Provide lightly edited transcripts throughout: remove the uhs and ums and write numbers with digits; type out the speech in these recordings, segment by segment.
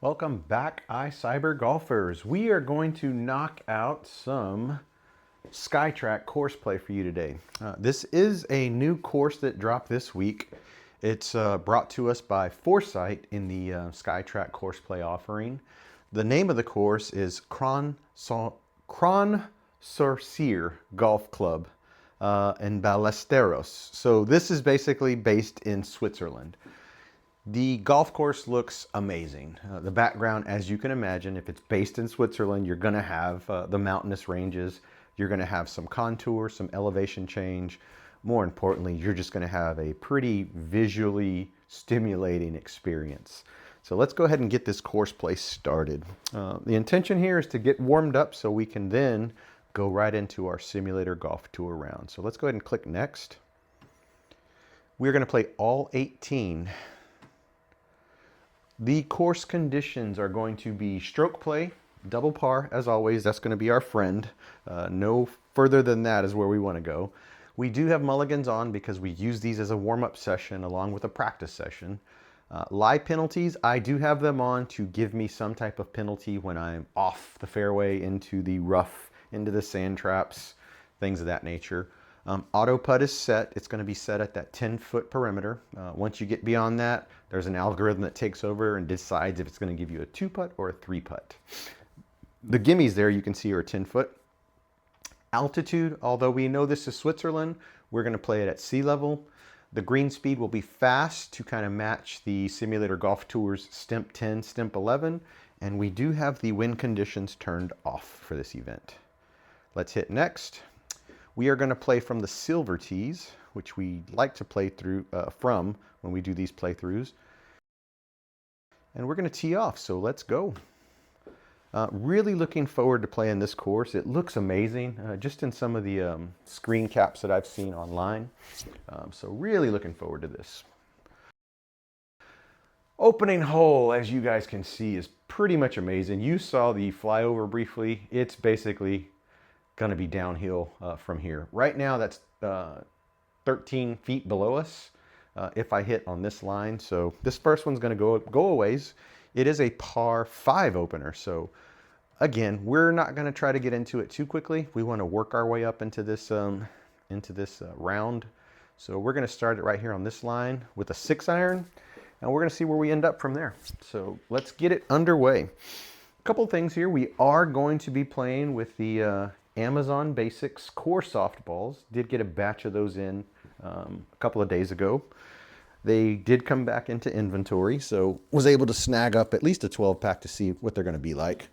Welcome back, iCyber golfers. We are going to knock out some SkyTrak course play for you today. This is a new course that dropped this week. It's brought to us by ForeSight in the SkyTrak course play offering. The name of the course is Crans-Sur-Sierre Golf Club in Ballesteros. So this is basically based in Switzerland. The golf course looks amazing. The background, as you can imagine, if it's based in Switzerland, you're going to have the mountainous ranges. You're going to have some contour, some elevation change. More importantly, you're just going to have a pretty visually stimulating experience. So let's go ahead and get this course play started. The intention here is to get warmed up so we can then go right into our simulator golf tour round. So let's go ahead and click next. We're going to play all 18. The course conditions are going to be stroke play, double par, as always. That's going to be our friend. No further than that is where we want to go. We do have mulligans on because we use these as a warm-up session along with a practice session. Lie penalties, I do have them on to give me some type of penalty when I'm off the fairway into the rough, into the sand traps, things of that nature. Auto putt is set. It's going to be set at that 10-foot perimeter. Once you get beyond that, there's an algorithm that takes over and decides if it's going to give you a 2-putt or a 3-putt. The gimmies there you can see are 10-foot. Altitude, although we know this is Switzerland, we're going to play it at sea level. The green speed will be fast to kind of match the Simulator Golf Tour's Stimp 10, Stimp 11, and we do have the wind conditions turned off for this event. Let's hit next. We are going to play from the silver tees, which we like to play through from when we do these playthroughs. And we're going to tee off, so let's go. Really looking forward to playing this course. It looks amazing, just in some of the screen caps that I've seen online. So really looking forward to this. Opening hole, as you guys can see, is pretty much amazing. You saw the flyover briefly. It's basically going to be downhill from here. Right now, that's 13 feet below us if I hit on this line. So this first one's going to go a ways. It is a par 5 opener. So again, we're not going to try to get into it too quickly. We want to work our way up into this round. So we're going to start it right here on this line with a 6-iron, and we're going to see where we end up from there. So let's get it underway. A couple things here. We are going to be playing with the Amazon Basics Core softballs. Did get a batch of those in a couple of days ago. They did come back into inventory, so was able to snag up at least a 12-pack to see what they're going to be like.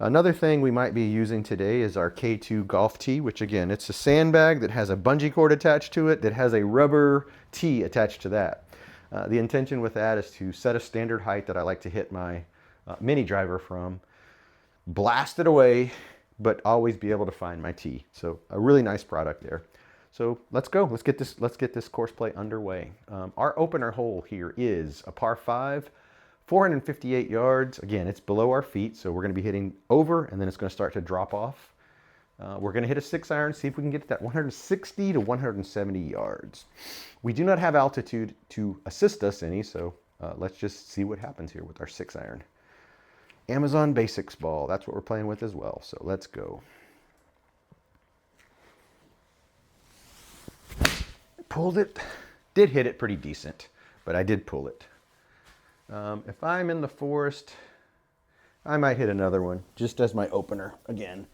Another thing we might be using today is our K2 golf tee, which again, it's a sandbag that has a bungee cord attached to it that has a rubber tee attached to that. The intention with that is to set a standard height that I like to hit my mini driver from, blast it away, but always be able to find my tee. So a really nice product there. So let's go. Let's get this course play underway. Our opener hole here is a par 5, 458 yards. Again, it's below our feet, so we're going to be hitting over, and then it's going to start to drop off. We're going to hit a 6-iron, see if we can get to that 160 to 170 yards. We do not have altitude to assist us any, so let's just see what happens here with our 6-iron. Amazon Basics ball, that's what we're playing with as well, so let's go. Pulled it, did hit it pretty decent, but I did pull it. If I'm in the forest, I might hit another one just as my opener. Again,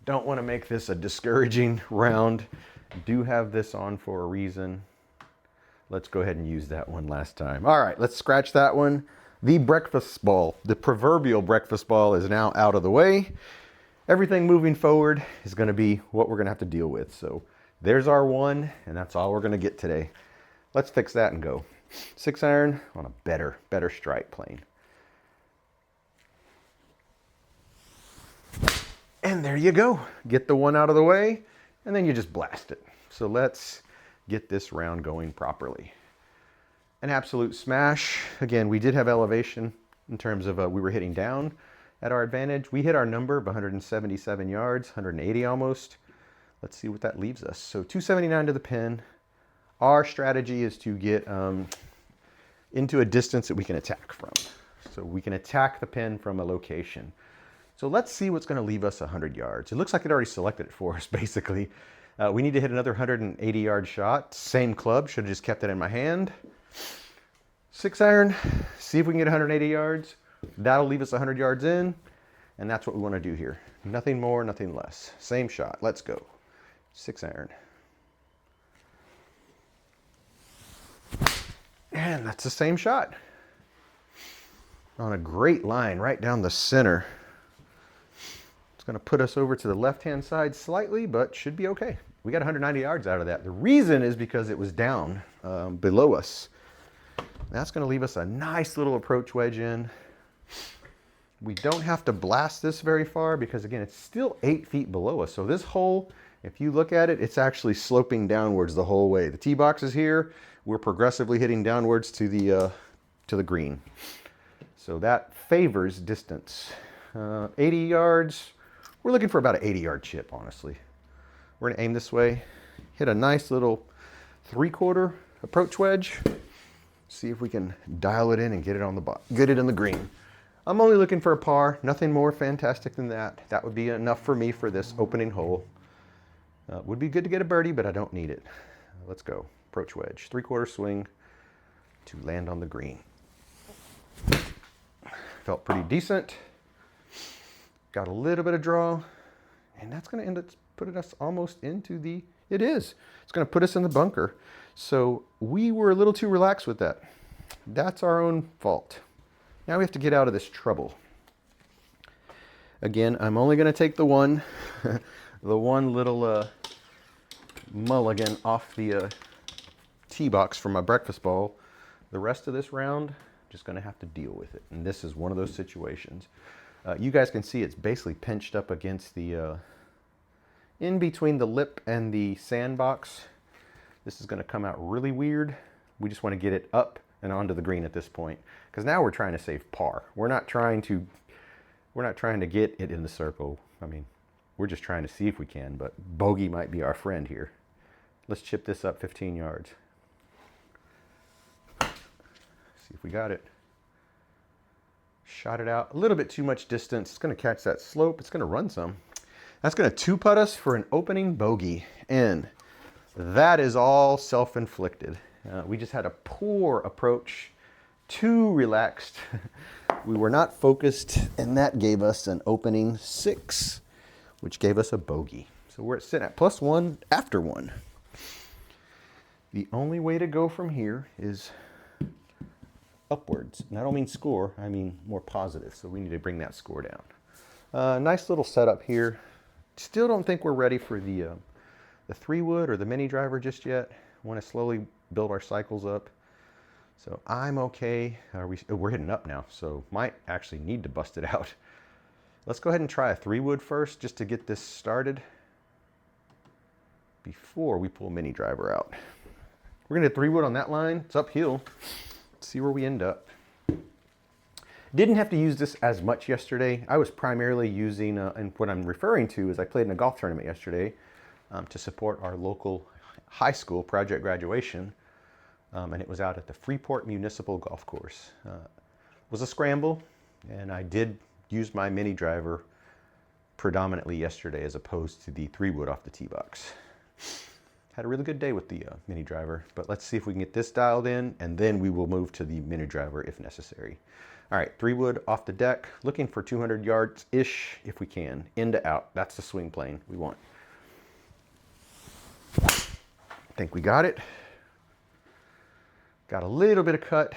don't want to make this a discouraging round. Do have this on for a reason. Let's go ahead and use that one last time. All right, let's scratch that one. The breakfast ball, the proverbial breakfast ball, is now out of the way. Everything moving forward is going to be what we're going to have to deal with. So there's our one, and that's all we're going to get today. Let's fix that and go. 6-iron on a better strike plane. And there you go. Get the one out of the way, and then you just blast it. So let's get this round going properly. An absolute smash. Again, we did have elevation in terms of we were hitting down at our advantage. We hit our number of 177 yards, 180 almost. Let's see what that leaves us. So 279 to the pin. Our strategy is to get into a distance that we can attack from. So we can attack the pin from a location. So let's see what's going to leave us 100 yards. It looks like it already selected it for us, basically. We need to hit another 180-yard shot. Same club, should have just kept it in my hand. 6-iron, see if we can get 180 yards. That'll leave us 100 yards in, and that's what we want to do here. Nothing more, nothing less. Same shot, let's go. 6-iron. And that's the same shot. On a great line right down the center. It's going to put us over to the left-hand side slightly, but should be okay. We got 190 yards out of that. The reason is because it was down below us. That's going to leave us a nice little approach wedge in. We don't have to blast this very far because, again, it's still 8 feet below us. So this hole, if you look at it, it's actually sloping downwards the whole way. The tee box is here. We're progressively hitting downwards to the green. So that favors distance. 80 yards. We're looking for about an 80-yard chip, honestly. We're going to aim this way, hit a nice little 3/4 approach wedge. See if we can dial it in and get it on the get it in the green. I'm only looking for a par, nothing more fantastic than that. That would be enough for me for this opening hole. Would be good to get a birdie, but I don't need it. Let's go. Approach wedge, 3/4 swing to land on the green. Felt pretty decent. Got a little bit of draw, and that's going to end up putting us almost into the, it is. It's going to put us in the bunker. So we were a little too relaxed with that. That's our own fault. Now we have to get out of this trouble. Again, I'm only going to take the one, the one little mulligan off the tee box from my breakfast bowl. The rest of this round, just going to have to deal with it. And this is one of those situations. You guys can see it's basically pinched up against the, in between the lip and the sandbox. This is going to come out really weird. We just want to get it up and onto the green at this point, because now we're trying to save par. We're not trying to get it in the circle. I mean, we're just trying to see if we can, but bogey might be our friend here. Let's chip this up 15 yards. See if we got it. Shot it out a little bit too much distance. It's going to catch that slope. It's going to run some. That's going to two-putt us for an opening bogey. And that is all self-inflicted. We just had a poor approach, too relaxed. We were not focused, and that gave us an opening 6, which gave us a bogey. So we're sitting at +1 after 1. The only way to go from here is upwards. And I don't mean score, I mean more positive. So we need to bring that score down. Nice little setup here. Still don't think we're ready for the 3-wood or the mini driver just yet. Want to slowly build our cycles up. So I'm okay. We're hitting up now, so might actually need to bust it out. Let's go ahead and try a 3-wood first, just to get this started before we pull mini driver out. We're gonna hit 3-wood on that line. It's uphill. Let's see where we end up. Didn't have to use this as much yesterday. I was primarily using, and what I'm referring to is I played in a golf tournament yesterday to support our local high school project graduation. And it was out at the Freeport Municipal Golf Course. It was a scramble, and I did use my mini driver predominantly yesterday as opposed to the 3-wood off the tee box. Had a really good day with the mini driver, but let's see if we can get this dialed in, and then we will move to the mini driver if necessary. All right, 3-wood off the deck, looking for 200 yards-ish if we can, in to out. That's the swing plane we want. I think we got it. Got a little bit of cut,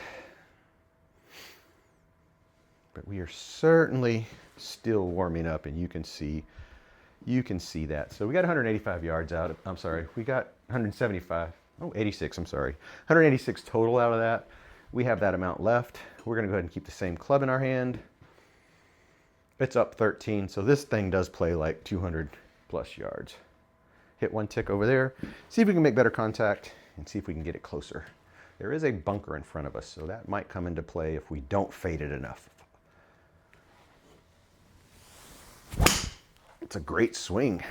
but we are certainly still warming up, and you can see that. So we got 185 yards out. I'm sorry, we got 175. Oh, 86. I'm sorry, 186 total out of that. We have that amount left. We're going to go ahead and keep the same club in our hand. It's up 13, so this thing does play like 200 plus yards. Hit one tick over there. See if we can make better contact and see if we can get it closer. There is a bunker in front of us, so that might come into play if we don't fade it enough. It's a great swing.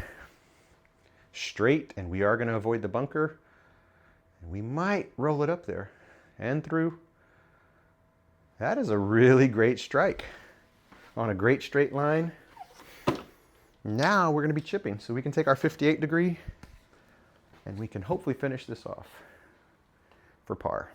Straight, and we are going to avoid the bunker. And we might roll it up there and through. That is a really great strike on a great straight line. Now we're going to be chipping, so we can take our 58 degree and we can hopefully finish this off for par.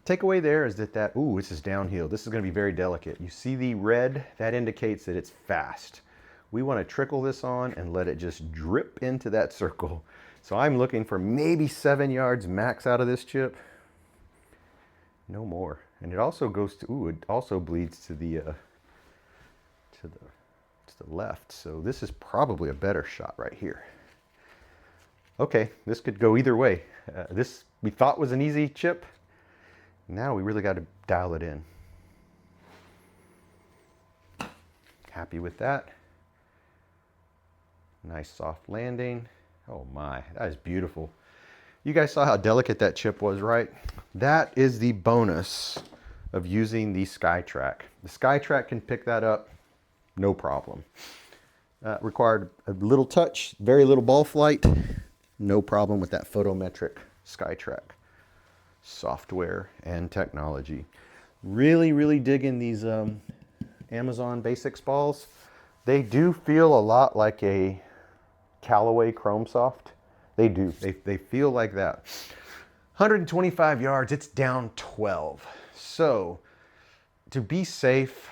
Takeaway there is that, ooh, this is downhill. This is going to be very delicate. You see the red? That indicates that it's fast. We want to trickle this on and let it just drip into that circle. So I'm looking for maybe 7 yards max out of this chip. No more. And it also goes to, ooh, it also bleeds to the left. So this is probably a better shot right here. Okay, this could go either way. This we thought was an easy chip. Now we really got to dial it in. Happy with that. Nice soft landing. Oh my, that is beautiful. You guys saw how delicate that chip was, right? That is the bonus of using the SkyTrak. The SkyTrak can pick that up, no problem. Required a little touch, very little ball flight. No problem with that photometric SkyTrak software and technology. Really, really digging these Amazon Basics balls. They do feel a lot like a Callaway Chrome Soft. They do. They feel like that. 125 yards, it's down 12. So to be safe,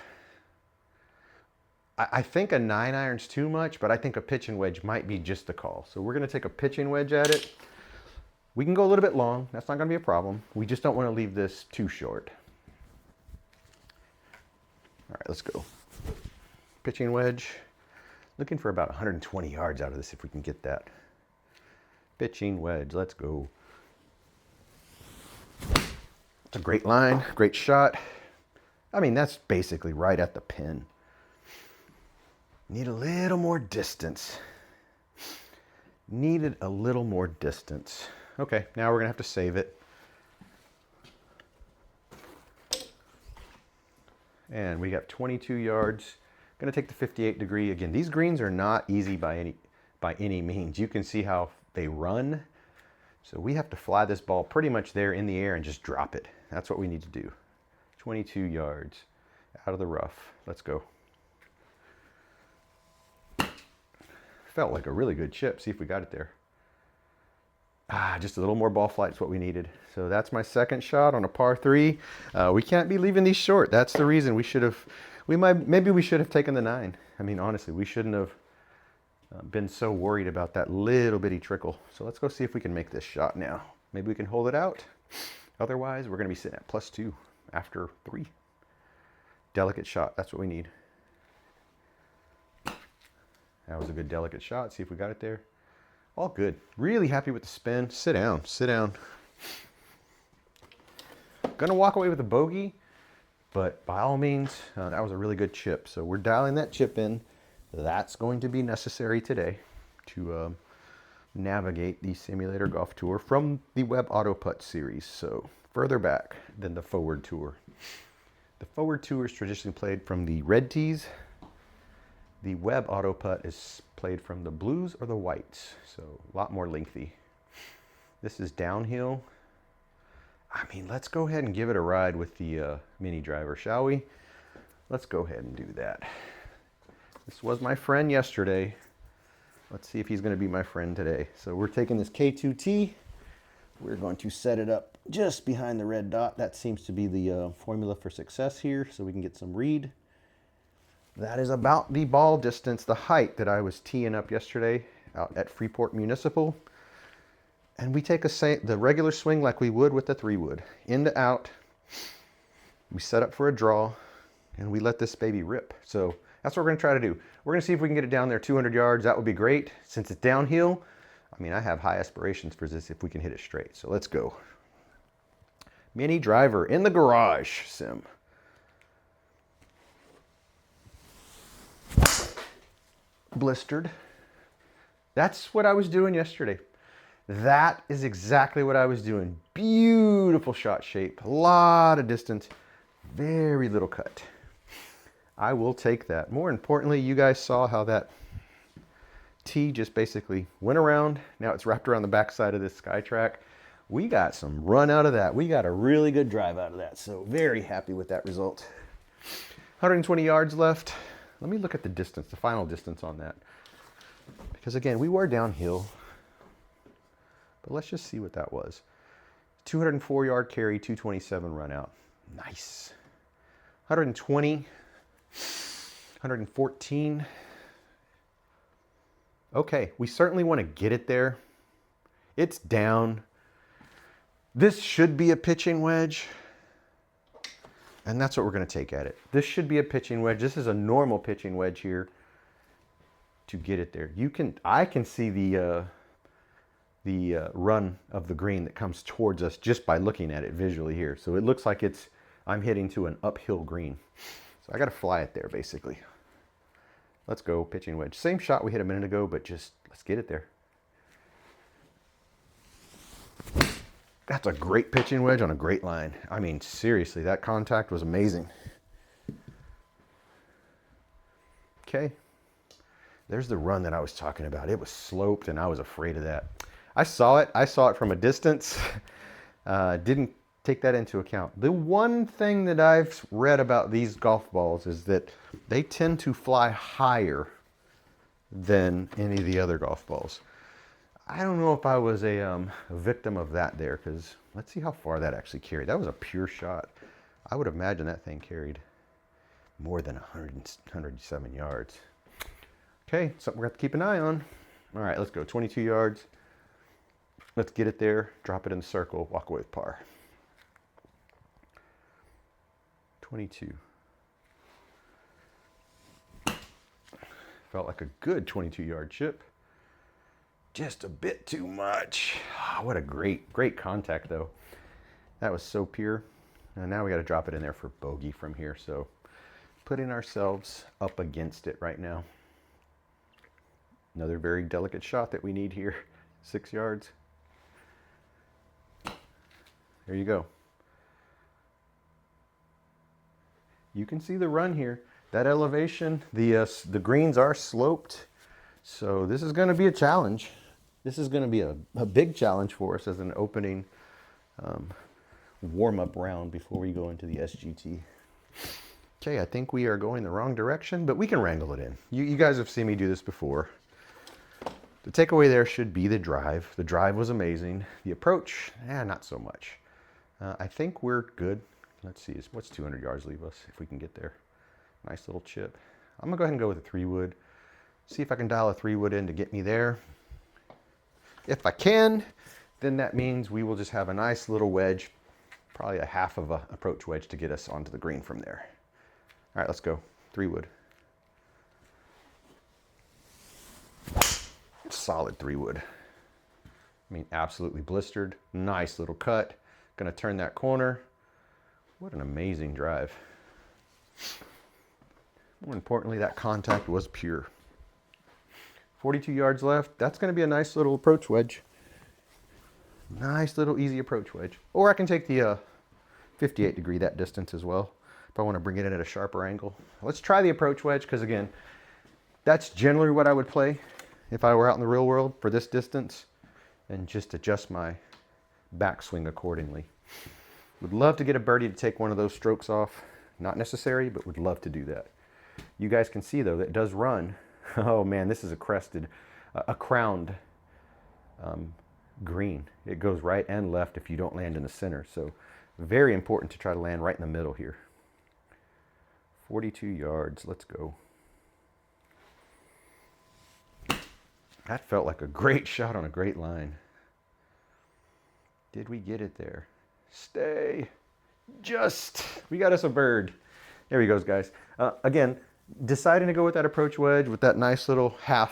I think a 9-iron's too much, but I think a pitching wedge might be just the call. So we're going to take a pitching wedge at it. We can go a little bit long. That's not going to be a problem. We just don't want to leave this too short. All right, let's go. Pitching wedge. Looking for about 120 yards out of this if we can get that. Pitching wedge, let's go. It's a great line, great shot. I mean, that's basically right at the pin. Need a little more distance. Needed a little more distance. Okay, now we're gonna have to save it. And we got 22 yards. Gonna take the 58 degree. Again, these greens are not easy by any means. You can see how they run. So we have to fly this ball pretty much there in the air and just drop it. That's what we need to do. 22 yards out of the rough. Let's go. Felt like a really good chip. See if we got it there. Just a little more ball flight is what we needed. So that's my second shot on a par 3. We can't be leaving these short. That's the reason we should have, maybe we should have taken the 9. I mean, honestly, we shouldn't have been so worried about that little bitty trickle. So let's go see if we can make this shot now. Maybe we can hold it out. Otherwise, we're going to be sitting at +2 after 3. Delicate shot. That's what we need. That was a good delicate shot. See if we got it there. All good. Really happy with the spin. Sit down. Sit down. Gonna walk away with a bogey, but by all means, that was a really good chip. So we're dialing that chip in. That's going to be necessary today to navigate the Simulator Golf Tour from the Web Auto Putt series. So further back than the Forward Tour. The Forward Tour is traditionally played from the red tees. The Web Auto Putt is played from the blues or the whites, so a lot more lengthy. This is downhill. I mean, let's go ahead and give it a ride with the mini driver, shall we? Let's go ahead and do that. This was my friend yesterday. Let's see if he's going to be my friend today. So we're taking this K2T. We're going to set it up just behind the red dot. That seems to be the formula for success here, so we can get some read. That is about the ball distance, the height that I was teeing up yesterday out at Freeport Municipal. And we take the regular swing like we would with the 3-wood. In to out. We set up for a draw, and we let this baby rip. So that's what we're going to try to do. We're going to see if we can get it down there 200 yards. That would be great. Since it's downhill, I mean, I have high aspirations for this if we can hit it straight. So let's go. Mini driver in the garage, Sim. Blistered. That's what I was doing yesterday. That is exactly what I was doing. Beautiful shot shape, a lot of distance, very little cut. I will take that. More importantly, you guys saw how that tee just basically went around. Now it's wrapped around the back side of this SkyTrak. we got some run out of that. We got a really good drive out of that. So very happy with that result. 120 yards left. Let me look at the distance, the final distance on that. Because again, we were downhill. But let's just see what that was. 204 yard carry, 227 run out. Nice. 120, 114. Okay, we certainly want to get it there. It's down. This should be a pitching wedge. And that's what we're going to take at it. This should be a pitching wedge. This is a normal pitching wedge here to get it there. I can see the run of the green that comes towards us just by looking at it visually here. So it looks like I'm hitting to an uphill green. So I got to fly it there basically. Let's go pitching wedge. Same shot we hit a minute ago, but just let's get it there. That's a great pitching wedge on a great line. I mean, seriously, that contact was amazing. Okay. There's the run that I was talking about. It was sloped and I was afraid of that. I saw it from a distance. Didn't take that into account. The one thing that I've read about these golf balls is that they tend to fly higher than any of the other golf balls. I don't know if I was a victim of that there, because let's see how far that actually carried. That was a pure shot. I would imagine that thing carried more than 107 yards. Okay, something we're going to have to keep an eye on. All right, let's go. 22 yards. Let's get it there, drop it in the circle, walk away with par. 22. Felt like a good 22-yard chip. Just a bit too much. Oh, what a great contact though. That was so pure. And now we got to drop it in there for bogey from here. So putting ourselves up against it right now. Another very delicate shot that we need here. 6 yards. There you go. You can see the run here. That elevation, the greens are sloped. So this is going to be a challenge. This is going to be a big challenge for us as an opening warm-up round before we go into the SGT. Okay, I think we are going the wrong direction, but we can wrangle it in. You guys have seen me do this before. The takeaway there should be the drive. The drive was amazing. The approach, not so much. I think we're good. Let's see, what's 200 yards leave us if we can get there? Nice little chip. I'm going to go ahead and go with a 3-wood. See if I can dial a 3-wood in to get me there. If I can, then that means we will just have a nice little wedge, probably a half of an approach wedge to get us onto the green from there. All right, let's go. 3-wood. Solid 3-wood. I mean, absolutely blistered. Nice little cut. Gonna turn that corner. What an amazing drive. More importantly, that contact was pure. 42 yards left. That's going to be a nice little approach wedge. Nice little easy approach wedge. Or I can take the 58 degree that distance as well if I want to bring it in at a sharper angle. Let's try the approach wedge because, again, that's generally what I would play if I were out in the real world for this distance, and just adjust my backswing accordingly. Would love to get a birdie to take one of those strokes off. Not necessary, but would love to do that. You guys can see though that it does run. Oh man, this is a crowned green. It goes right and left if you don't land in the center. So very important to try to land right in the middle here. 42 yards, let's go. That felt like a great shot on a great line. Did we get it there? Stay. We got us a bird. There he goes, guys. Again, deciding to go with that approach wedge with that nice little 1/2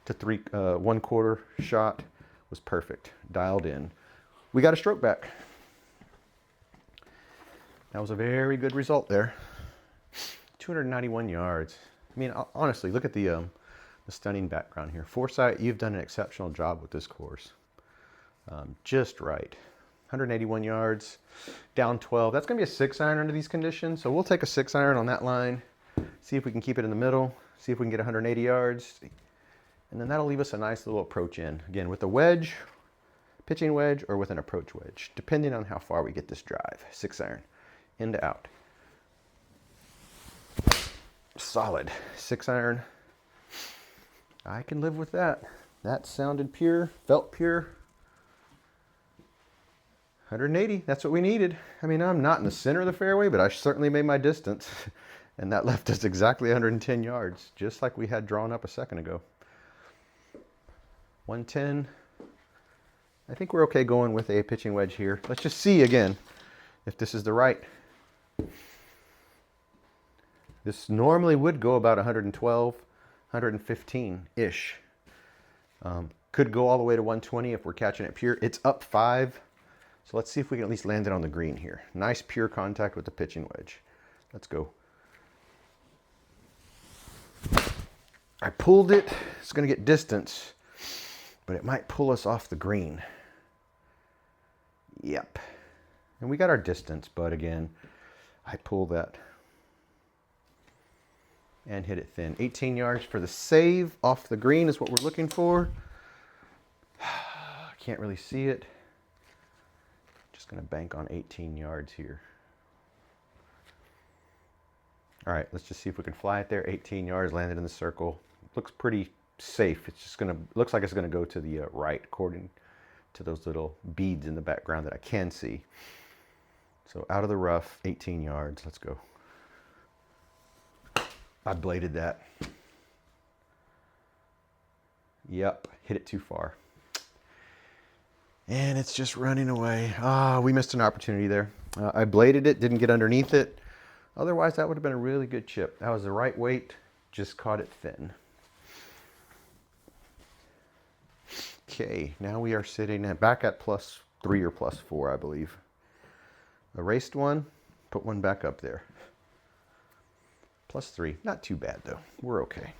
to 1/4 shot was perfect. Dialed in. We got a stroke back. That was a very good result there. 291 yards. I mean, honestly, look at the stunning background here. ForeSight, you've done an exceptional job with this course. Just right. 181 yards, down 12. That's going to be a 6-iron under these conditions. So we'll take a 6-iron on that line, see if we can keep it in the middle, see if we can get 180 yards. And then that'll leave us a nice little approach in. Again, with the wedge, pitching wedge or with an approach wedge, depending on how far we get this drive. 6-iron, in to out. Solid 6-iron. I can live with that. That sounded pure, felt pure. 180, that's what we needed. I mean, I'm not in the center of the fairway, but I certainly made my distance. And that left us exactly 110 yards, just like we had drawn up a second ago. 110. I think we're okay going with a pitching wedge here. Let's just see again if this is the right. This normally would go about 112, 115-ish. Could go all the way to 120 if we're catching it pure. It's up 5, so let's see if we can at least land it on the green here. Nice pure contact with the pitching wedge. Let's go. I pulled it. It's going to get distance, but it might pull us off the green. Yep. And we got our distance, but again, I pulled that and hit it thin. 18 yards for the save off the green is what we're looking for. Can't really see it. Just going to bank on 18 yards here. All right, let's just see if we can fly it there. 18 yards, landed in the circle. Looks pretty safe. It's just looks like it's gonna go to the right, according to those little beads in the background that I can see. So out of the rough, 18 yards. Let's go. I bladed that. Yep, hit it too far. And it's just running away. Ah, we missed an opportunity there. I bladed it, didn't get underneath it. Otherwise, that would have been a really good chip. That was the right weight, just caught it thin. Okay, now we are sitting back at +3 or +4, I believe. Erased one, put one back up there. +3, not too bad though. We're okay.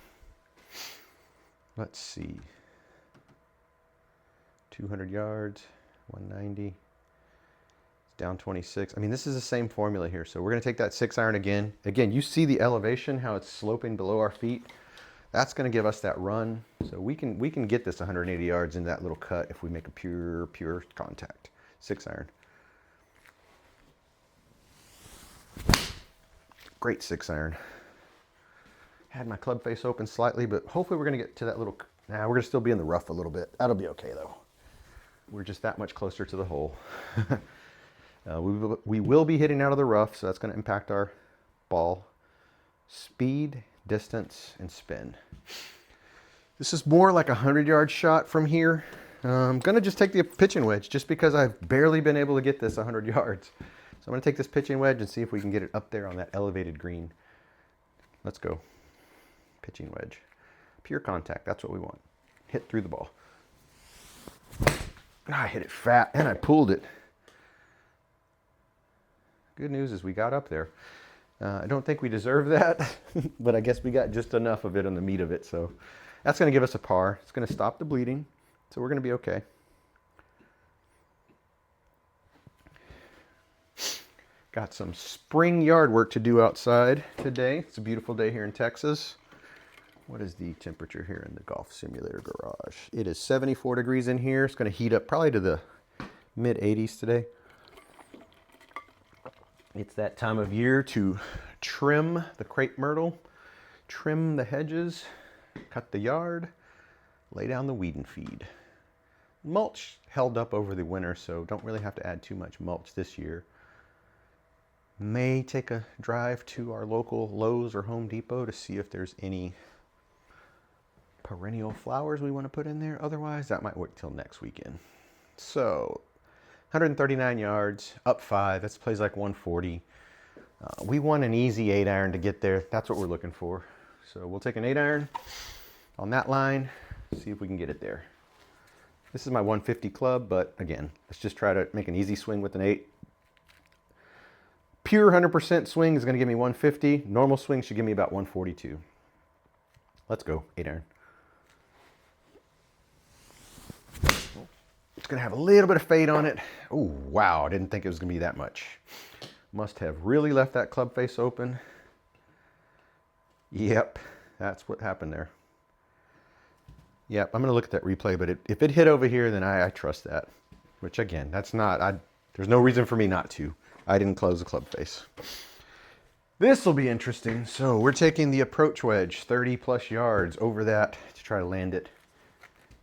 Let's see. 200 yards, 190. Down 26. I mean, this is the same formula here. So we're going to take that 6-iron again. Again, you see the elevation, how it's sloping below our feet. That's going to give us that run. So we can get this 180 yards in that little cut if we make a pure contact. 6-iron. Great 6-iron. Had my club face open slightly, but hopefully we're going to get to that little... Nah, we're going to still be in the rough a little bit. That'll be okay, though. We're just that much closer to the hole. We will be hitting out of the rough, so that's going to impact our ball speed, distance, and spin. This is more like a 100-yard shot from here. I'm going to just take the pitching wedge just because I've barely been able to get this 100 yards. So I'm going to take this pitching wedge and see if we can get it up there on that elevated green. Let's go. Pitching wedge. Pure contact, that's what we want. Hit through the ball. I hit it fat and I pulled it. Good news is we got up there. I don't think we deserve that, but I guess we got just enough of it on the meat of it. So that's going to give us a par. It's going to stop the bleeding. So we're going to be okay. Got some spring yard work to do outside today. It's a beautiful day here in Texas. What is the temperature here in the golf simulator garage? It is 74 degrees in here. It's going to heat up probably to the mid 80s today. It's that time of year to trim the crepe myrtle, trim the hedges, cut the yard, lay down the weed and feed. Mulch held up over the winter, so don't really have to add too much mulch this year. May take a drive to our local Lowe's or Home Depot to see if there's any perennial flowers we want to put in there. Otherwise, that might wait till next weekend. So 139 yards, up 5. This plays like 140. We want an easy 8-iron to get there. That's what we're looking for. So we'll take an 8-iron on that line, see if we can get it there. This is my 150 club, but again, let's just try to make an easy swing with an 8. Pure 100% swing is going to give me 150. Normal swing should give me about 142. Let's go, 8-iron. It's going to have a little bit of fade on it. Oh, wow. I didn't think it was going to be that much. Must have really left that club face open. Yep, that's what happened there. Yep, I'm going to look at that replay, but if it hit over here, then I trust that. which again, that's not, there's no reason for me not to. I didn't close the club face. This will be interesting. So we're taking the approach wedge 30 plus yards over that to try to land it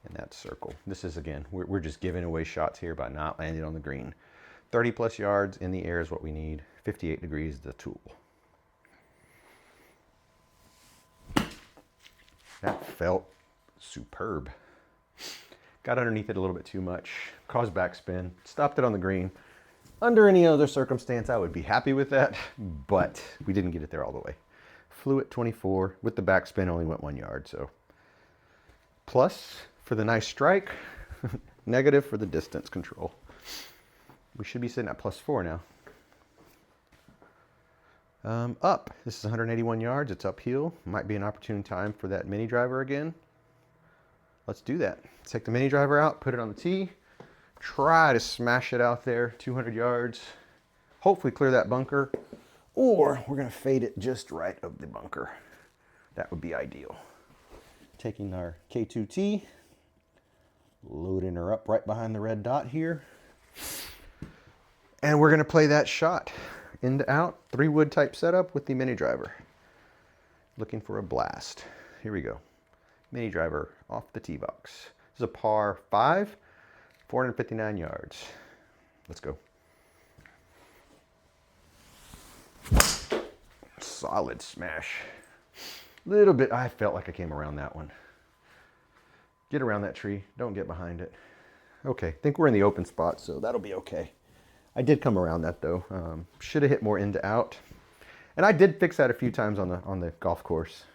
in that circle. This is, again, we're just giving away shots here by not landing on the green. 30 plus yards in the air is what we need. 58 degrees the tool. That felt superb. Got underneath it a little bit too much, caused backspin, stopped it on the green. Under any other circumstance, I would be happy with that, but we didn't get it there all the way. Flew at 24, with the backspin only went 1 yard, so. Plus for the nice strike, negative for the distance control. We should be sitting at +4 now. Up, this is 181 yards, it's uphill. Might be an opportune time for that mini driver again. Let's do that. Take the mini driver out, put it on the tee, try to smash it out there, 200 yards. Hopefully clear that bunker, or we're gonna fade it just right of the bunker. That would be ideal. Taking our K2T, loading her up right behind the red dot here. And we're gonna play that shot. In to out, 3-wood type setup with the mini driver. Looking for a blast. Here we go. Mini driver off the tee box. This is a par 5, 459 yards. Let's go. Solid smash. Little bit, I felt like I came around that one. Get around that tree, don't get behind it. Okay, I think we're in the open spot, so that'll be okay. I did come around that though. Should have hit more in to out. And I did fix that a few times on the golf course.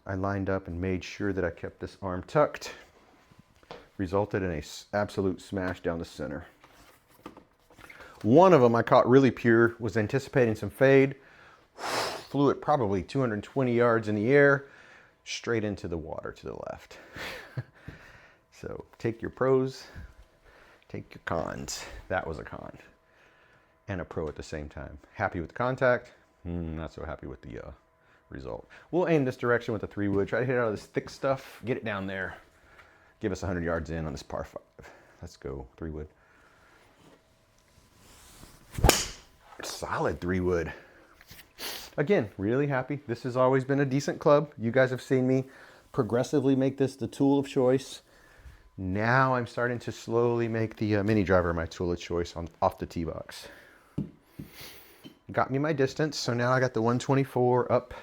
I lined up and made sure that I kept this arm tucked. Resulted in an absolute smash down the center. One of them I caught really pure, was anticipating some fade. Flew it probably 220 yards in the air, straight into the water to the left. So take your pros, take your cons. That was a con. And a pro at the same time. Happy with the contact, not so happy with the result. We'll aim this direction with the 3-wood, try to hit out of this thick stuff, get it down there. Give us 100 yards in on this par 5. Let's go, 3-wood. Solid 3-wood. Again, really happy. This has always been a decent club. You guys have seen me progressively make this the tool of choice. Now I'm starting to slowly make the mini driver my tool of choice off the tee box. Got me my distance, so now I got the 124 up.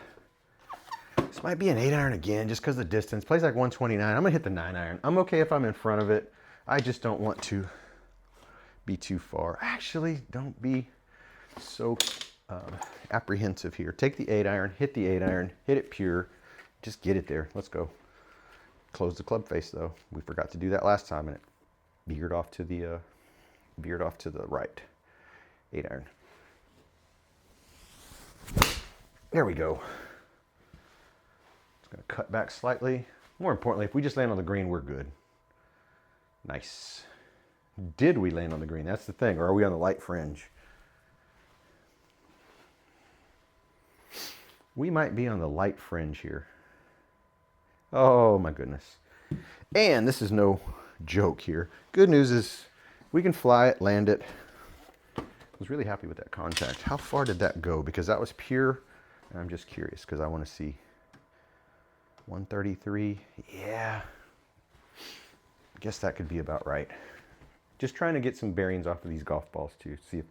This might be an 8-iron again, just because the distance. Plays like 129. I'm gonna hit the 9-iron. I'm okay if I'm in front of it. I just don't want to be too far. Actually, don't be so apprehensive here. Take the 8-iron, hit the 8-iron, hit it pure. Just get it there. Let's go. Close the club face though. We forgot to do that last time, and it veered off to the right. 8-iron. There we go. It's gonna cut back slightly. More importantly, if we just land on the green, we're good. Nice. Did we land on the green? That's the thing. Or are we on the light fringe? We might be on the light fringe here. Oh my goodness. And this is no joke here. Good news is we can fly it, land it. I was really happy with that contact. How far did that go? Because that was pure. And I'm just curious because I want to see. 133. Yeah. I guess that could be about right. Just trying to get some bearings off of these golf balls too. See if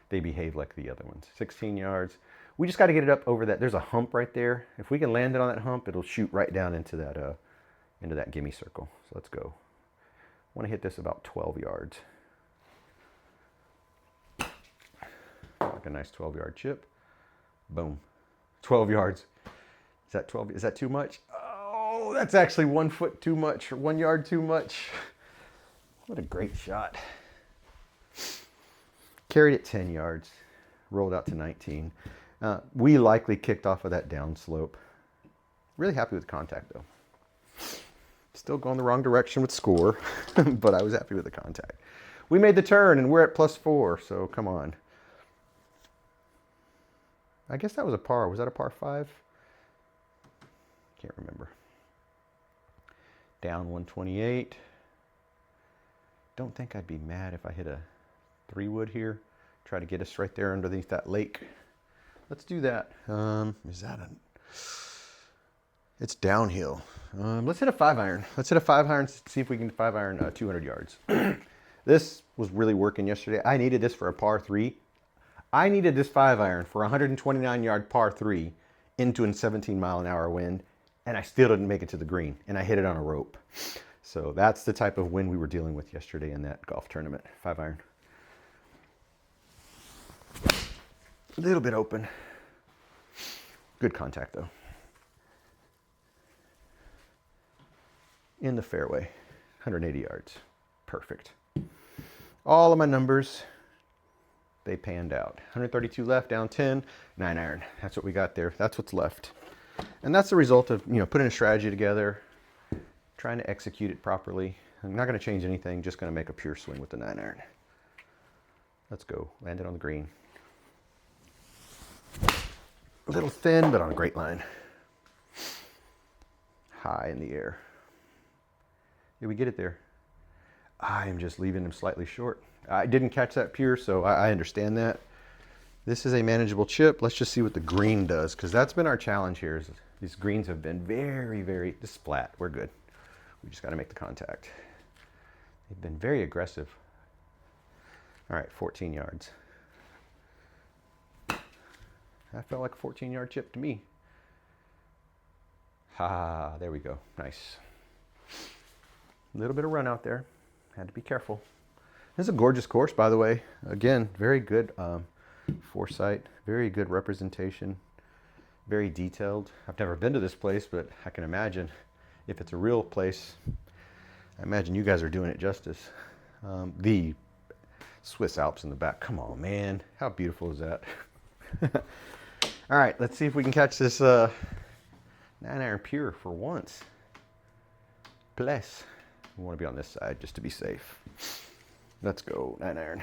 they behave like the other ones. 16 yards. We just got to get it up over that. There's a hump right there. If we can land it on that hump, it'll shoot right down into that gimme circle. So let's go. I want to hit this about 12 yards. Like a nice 12-yard chip. Boom. 12 yards. Is that 12? Is that too much? Oh, that's actually 1 foot too much, or 1 yard too much. What a great shot. Carried it 10 yards. Rolled out to 19. We likely kicked off of that downslope. Really happy with the contact though. Still going the wrong direction with score, but I was happy with the contact. We made the turn and we're at +4, so come on. I guess that was a par. Was that a par 5? Can't remember. Down 128. don't think I'd be mad if I hit a 3-wood here. Try to get us right there underneath that lake. Let's do that. Is that a... It's downhill. Let's hit a 5-iron. Let's hit a 5-iron, see if we can 5-iron 200 yards. This was really working yesterday. I needed this for a par 3. I needed this 5-iron for a 129-yard par 3 into a 17-mile-an-hour wind, and I still didn't make it to the green, and I hit it on a rope. So that's the type of wind we were dealing with yesterday in that golf tournament. 5-iron. A little bit open. Good contact, though. In the fairway, 180 yards. Perfect. All of my numbers, they panned out. 132 left, down 10, 9-iron. That's what we got there. That's what's left. And that's the result of, putting a strategy together, trying to execute it properly. I'm not going to change anything, just going to make a pure swing with the 9-iron. Let's go. Land it on the green. A little thin, but on a great line. High in the air. Did we get it there? I am just leaving him slightly short. I didn't catch that pure, so I understand that. This is a manageable chip. Let's just see what the green does, because that's been our challenge here. These greens have been very, very, this is flat. We're good. We just got to make the contact. They've been very aggressive. All right, 14 yards. That felt like a 14-yard chip to me. Ha, there we go. Nice. A little bit of run out there. Had to be careful. This is a gorgeous course, by the way. Again, very good ForeSight, very good representation, very detailed. I've never been to this place, but I can imagine if it's a real place, I imagine you guys are doing it justice. The Swiss Alps in the back. Come on, man. How beautiful is that? All right, let's see if we can catch this 9-iron pure for once. Bless. We want to be on this side just to be safe. Let's go, 9-iron.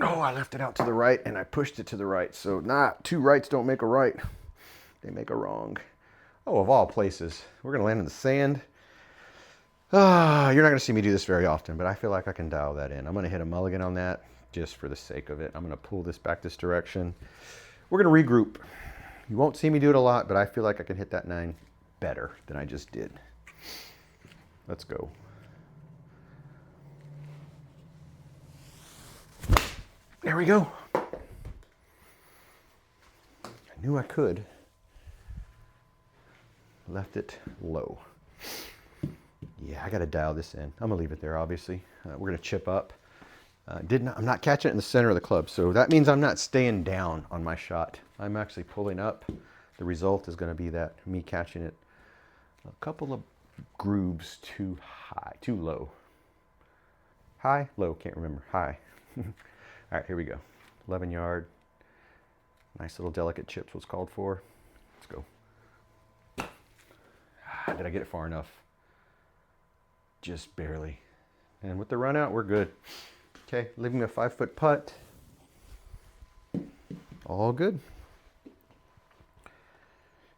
Oh, I left it out to the right and I pushed it to the right. So two rights don't make a right. They make a wrong. Oh, of all places. We're going to land in the sand. You're not going to see me do this very often, but I feel like I can dial that in. I'm going to hit a mulligan on that just for the sake of it. I'm going to pull this back this direction. We're going to regroup. You won't see me do it a lot, but I feel like I can hit that 9 better than I just did. Let's go. There we go. I knew I could. Left it low. Yeah, I got to dial this in. I'm going to leave it there, obviously. We're going to chip up. I'm not catching it in the center of the club, so that means I'm not staying down on my shot. I'm actually pulling up. The result is going to be that me catching it a couple of grooves too high, too low. High, low, can't remember. High. All right, here we go. 11 yard. Nice little delicate chips was called for. Let's go. Did I get it far enough? Just barely. And with the run out, we're good. Okay, leaving a 5-foot putt. All good.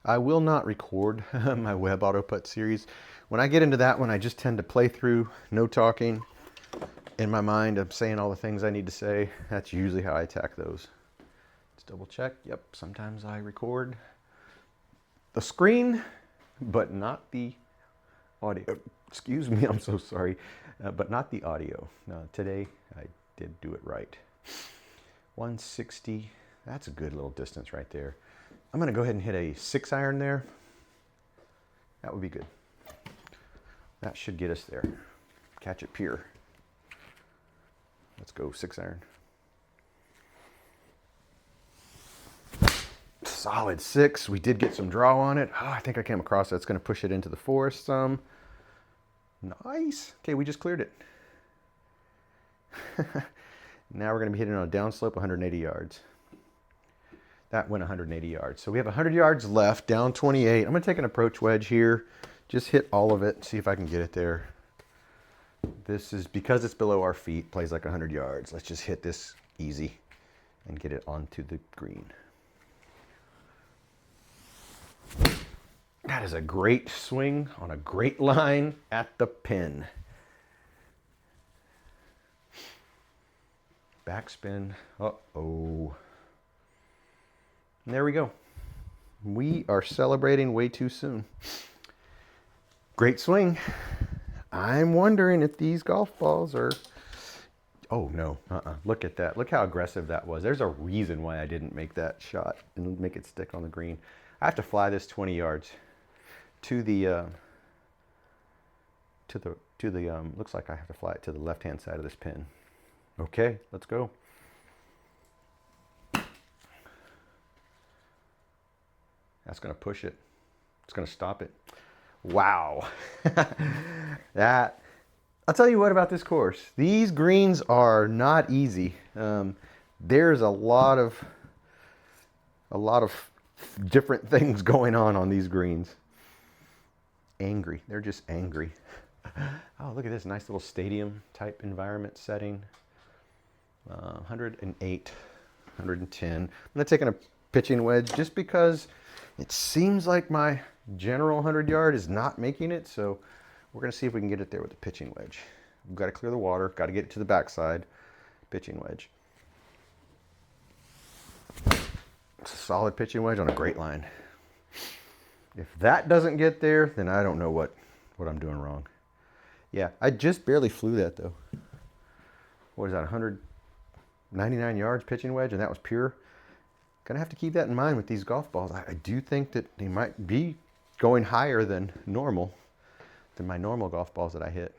I will not record my web auto putt series. When I get into that one, I just tend to play through, no talking. In my mind, I'm saying all the things I need to say. That's usually how I attack those. Let's double check. Yep, sometimes I record the screen, but not the audio. Excuse me, I'm so sorry. But not the audio. Today, I did do it right. 160. That's a good little distance right there. I'm going to go ahead and hit a 6-iron there. That would be good. That should get us there. Catch it pure. Let's go 6-iron. Solid 6. We did get some draw on it. Oh, I think I came across that. It's going to push it into the forest some. Nice. Okay, we just cleared it. Now we're going to be hitting on a downslope 180 yards. That went 180 yards. So we have 100 yards left, down 28. I'm going to take an approach wedge here. Just hit all of it, see if I can get it there. This is, because it's below our feet, plays like 100 yards. Let's just hit this easy and get it onto the green. That is a great swing on a great line at the pin. Backspin. Uh-oh. And there we go. We are celebrating way too soon. Great swing. I'm wondering if these golf balls are... Oh, no. Look at that. Look how aggressive that was. There's a reason why I didn't make that shot and make it stick on the green. I have to fly this 20 yards to the looks like I have to fly it to the left-hand side of this pin. Okay, let's go. That's going to push it. It's going to stop it. Wow. That, I'll tell you what about this course. These greens are not easy. There's a lot of different things going on these greens. Angry. They're just angry. Oh, look at this nice little stadium type environment setting. 108, 110. I'm going to take a pitching wedge just because it seems like my general 100 yard is not making it. So we're going to see if we can get it there with the pitching wedge. We've got to clear the water. Got to get it to the backside. Pitching wedge. It's a solid pitching wedge on a great line. If that doesn't get there, then I don't know what I'm doing wrong. Yeah, I just barely flew that though. What is that, 199 yards pitching wedge, and that was pure. Gonna have to keep that in mind with these golf balls. I do think that they might be going higher than normal, than my normal golf balls that I hit.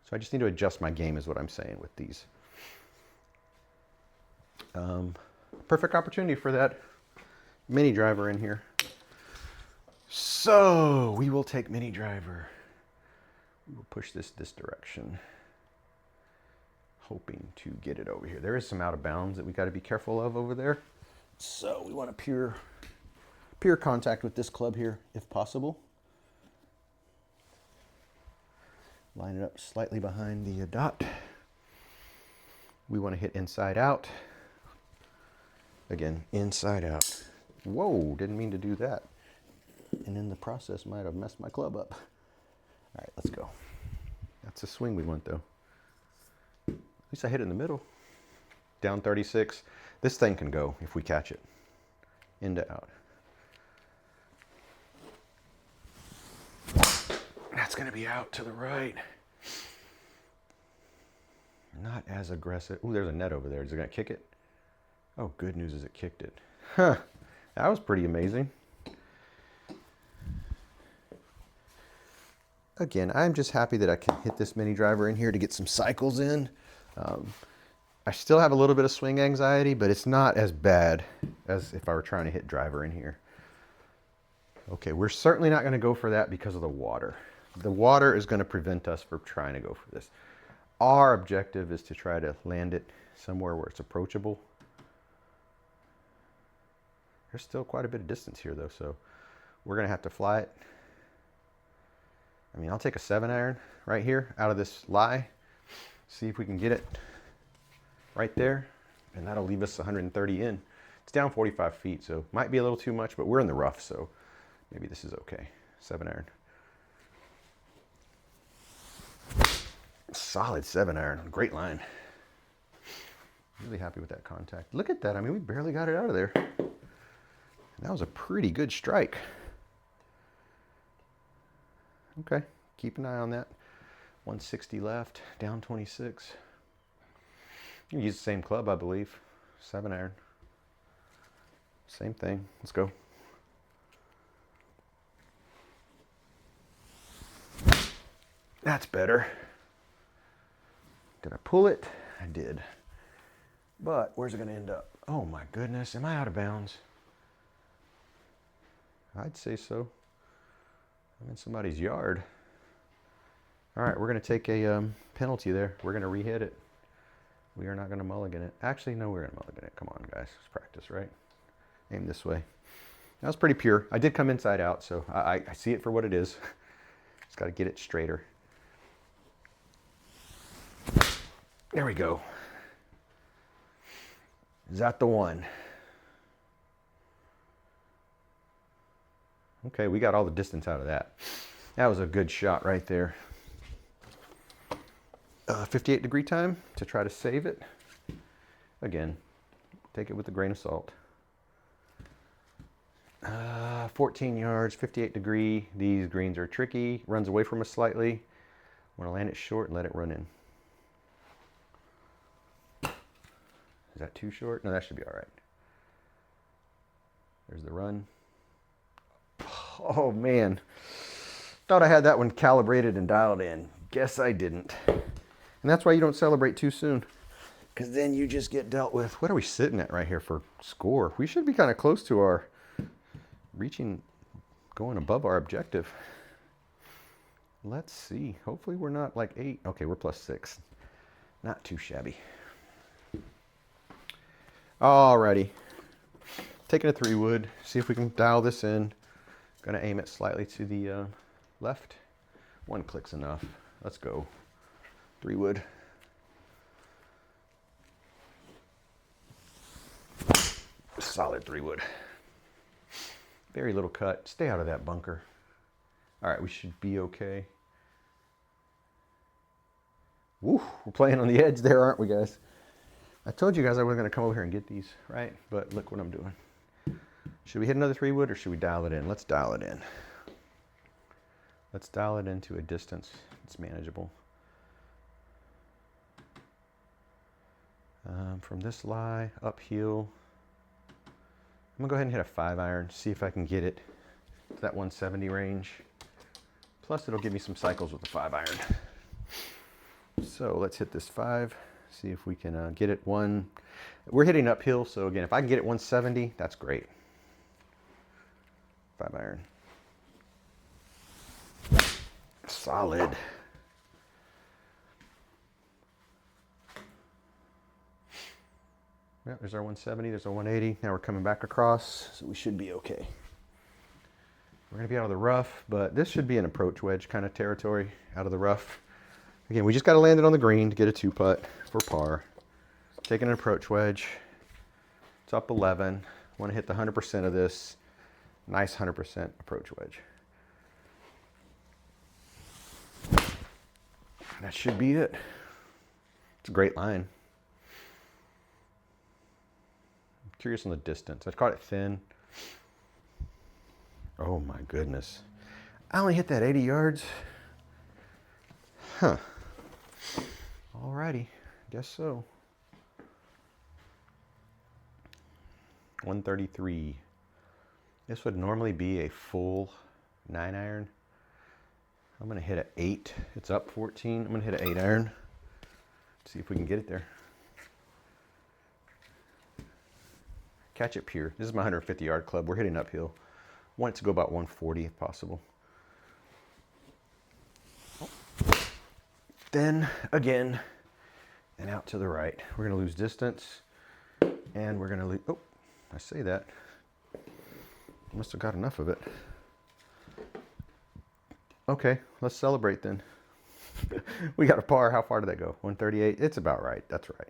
So I just need to adjust my game is what I'm saying with these. Perfect opportunity for that mini driver in here. So we will take mini driver. We will push this direction, hoping to get it over here. There is some out of bounds that we got to be careful of over there. So we want a pure contact with this club here, if possible. Line it up slightly behind the dot. We want to hit inside out. Again, inside out. Whoa, didn't mean to do that. And in the process, might have messed my club up. All right, let's go. That's the swing we want, though. At least I hit it in the middle. Down 36. This thing can go if we catch it. In to out. That's going to be out to the right. Not as aggressive. Ooh, there's a net over there. Is it going to kick it? Oh, good news is it kicked it. Huh. That was pretty amazing. Again, I'm just happy that I can hit this mini driver in here to get some cycles in. I still have a little bit of swing anxiety, but it's not as bad as if I were trying to hit driver in here. Okay, we're certainly not going to go for that because of the water. The water is going to prevent us from trying to go for this. Our objective is to try to land it somewhere where it's approachable. There's still quite a bit of distance here though, so we're going to have to fly it. I mean, I'll take a 7-iron right here out of this lie. See if we can get it right there. And that'll leave us 130 in. It's down 45 feet, so might be a little too much, but we're in the rough, so maybe this is okay. 7-iron. Solid 7-iron. Great line. Really happy with that contact. Look at that. I mean, we barely got it out of there. That was a pretty good strike. Okay, keep an eye on that. 160 left, down 26. You use the same club, I believe. 7-iron. Same thing. Let's go. That's better. Did I pull it? I did. But where's it going to end up? Oh my goodness, am I out of bounds? I'd say so. I'm in somebody's yard. All right, we're going to take a penalty there. We're going to re-hit it. We are not going to mulligan it. Actually, no, we're going to mulligan it. Come on, guys. Let's practice, right? Aim this way. That was pretty pure. I did come inside out, so I see it for what it is. Just got to get it straighter. There we go. Is that the one? Okay, we got all the distance out of that. That was a good shot right there. 58-degree time to try to save it. Again, take it with a grain of salt. 14 yards, 58 degree. These greens are tricky. Runs away from us slightly. I'm going to land it short and let it run in. Is that too short? No, that should be all right. There's the run. Oh, man. Thought I had that one calibrated and dialed in. Guess I didn't. And that's why you don't celebrate too soon. Because then you just get dealt with. What are we sitting at right here for score? We should be kind of close to our going above our objective. Let's see. Hopefully we're not like 8. Okay, we're +6. Not too shabby. Alrighty. Taking a 3-wood. See if we can dial this in. Gonna aim it slightly to the left. 1 click's enough. Let's go. 3-wood. Solid 3-wood. Very little cut. Stay out of that bunker. All right, we should be okay. Woo, we're playing on the edge there, aren't we, guys? I told you guys I was going to come over here and get these, right? But look what I'm doing. Should we hit another 3-wood or should we dial it in? Let's dial it in. Let's dial it into a distance that's manageable. From this lie, uphill. I'm going to go ahead and hit a 5-iron, see if I can get it to that 170 range. Plus, it'll give me some cycles with the 5-iron. So let's hit this 5, see if we can get it one. We're hitting uphill, so again, if I can get it 170, that's great. 5-iron. Solid. Yep, there's our 170, there's our 180. Now we're coming back across, so we should be okay. We're going to be out of the rough, but this should be an approach wedge kind of territory, out of the rough. Again, we just got to land it on the green to get a 2-putt for par. Taking an approach wedge. It's up 11. Want to hit the 100% of this. Nice 100% approach wedge. That should be it. It's a great line. Curious on the distance. I caught it thin. Oh my goodness. I only hit that 80 yards. Huh. Alrighty. Guess so. 133. This would normally be a full 9-iron. I'm going to hit an 8. It's up 14. I'm going to hit an 8-iron. See if we can get it there. Catch it pure. This is my 150-yard club. We're hitting uphill. Want it to go about 140 if possible. Then again, and out to the right. We're going to lose distance, and we're going to lose. Oh, I say that. Must have got enough of it. Okay, let's celebrate then. We got a par. How far did that go? 138. It's about right. That's right.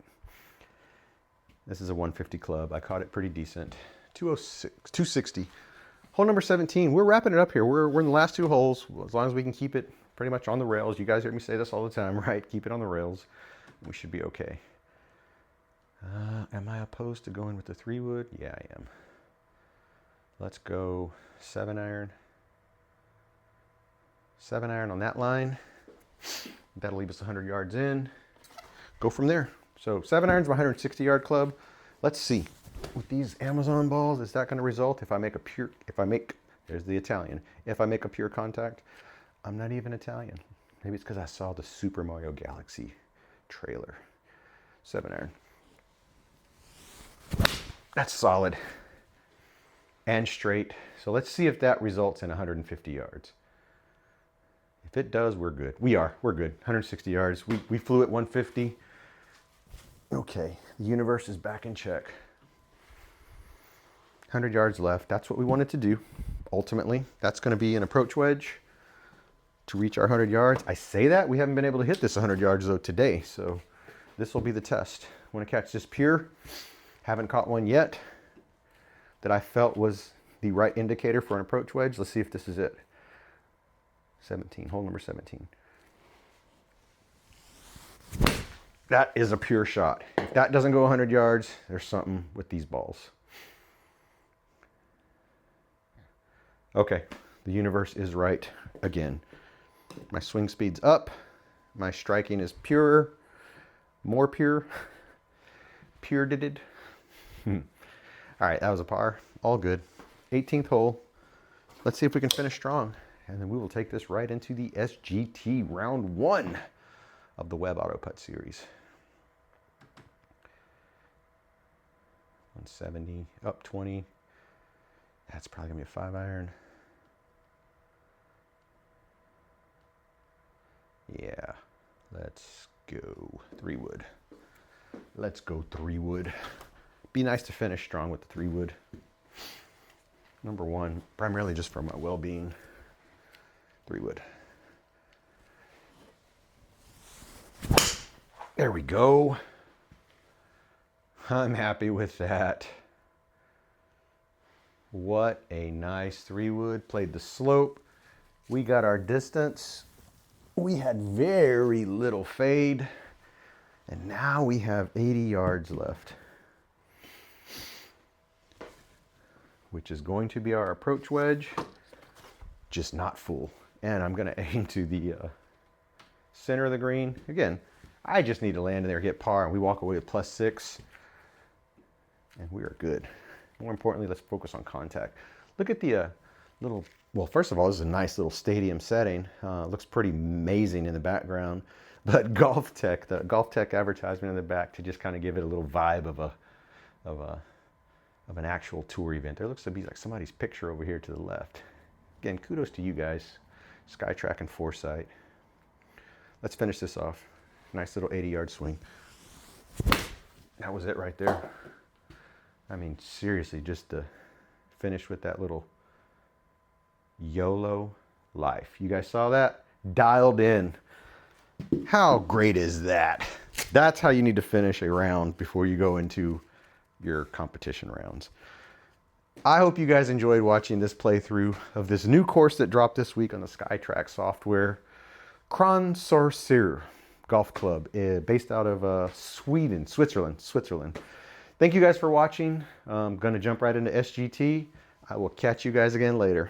This is a 150 club. I caught it pretty decent. 206, 260. Hole number 17. We're wrapping it up here. We're in the last 2 holes. As long as we can keep it pretty much on the rails. You guys hear me say this all the time, right? Keep it on the rails. We should be okay. Am I opposed to going with the 3-wood? Yeah, I am. Let's go 7-iron. 7-iron on that line. That'll leave us 100 yards in. Go from there. So 7-iron's my 160-yard club. Let's see. With these Amazon balls, is that going to result if I make there's the Italian. If I make a pure contact, I'm not even Italian. Maybe it's because I saw the Super Mario Galaxy trailer. 7-iron. That's solid. And straight. So let's see if that results in 150 yards. If it does, we're good. We're good. 160 yards. We flew at 150. Okay, the universe is back in check. 100 yards left. That's what we wanted to do. Ultimately, that's going to be an approach wedge to reach our 100 yards. I say that. We haven't been able to hit this 100 yards, though, today. So this will be the test. Want to catch this pure. Haven't caught one yet that I felt was the right indicator for an approach wedge. Let's see if this is it. 17, hole number 17. That is a pure shot. If that doesn't go 100 yards, there's something with these balls. Okay, the universe is right again. My swing speed's up. My striking is pure, more pure, pure-did. All right, that was a par. All good. 18th hole. Let's see if we can finish strong. And then we will take this right into the SGT round 1 of the Webb Auto Putt series. 170, up 20. That's probably gonna be a 5-iron. Yeah, let's go 3-wood. Let's go 3-wood. Be nice to finish strong with the 3-wood. Number 1, primarily just for my well-being. 3-wood. There we go. I'm happy with that. What a nice 3-wood. Played the slope. We got our distance. We had very little fade. And now we have 80 yards left, which is going to be our approach wedge, just not full. And I'm going to aim to the center of the green. Again, I just need to land in there, hit par, and we walk away with +6. And we are good. More importantly, let's focus on contact. Look at the little, well, first of all, this is a nice little stadium setting. Looks pretty amazing in the background. But Golf Tech, the Golf Tech advertisement in the back to just kind of give it a little vibe of an actual tour event. There looks to be like somebody's picture over here to the left. Again, kudos to you guys, SkyTrak and ForeSight. Let's finish this off. Nice little 80-yard swing. That was it right there. I mean, seriously, just to finish with that little YOLO life. You guys saw that? Dialed in. How great is that? That's how you need to finish a round before you go into your competition rounds. I hope you guys enjoyed watching this playthrough of this new course that dropped this week on the SkyTrak software. Crans-Sur-Sierre Golf Club, based out of Switzerland. Thank you guys for watching. I'm going to jump right into SGT. I will catch you guys again later.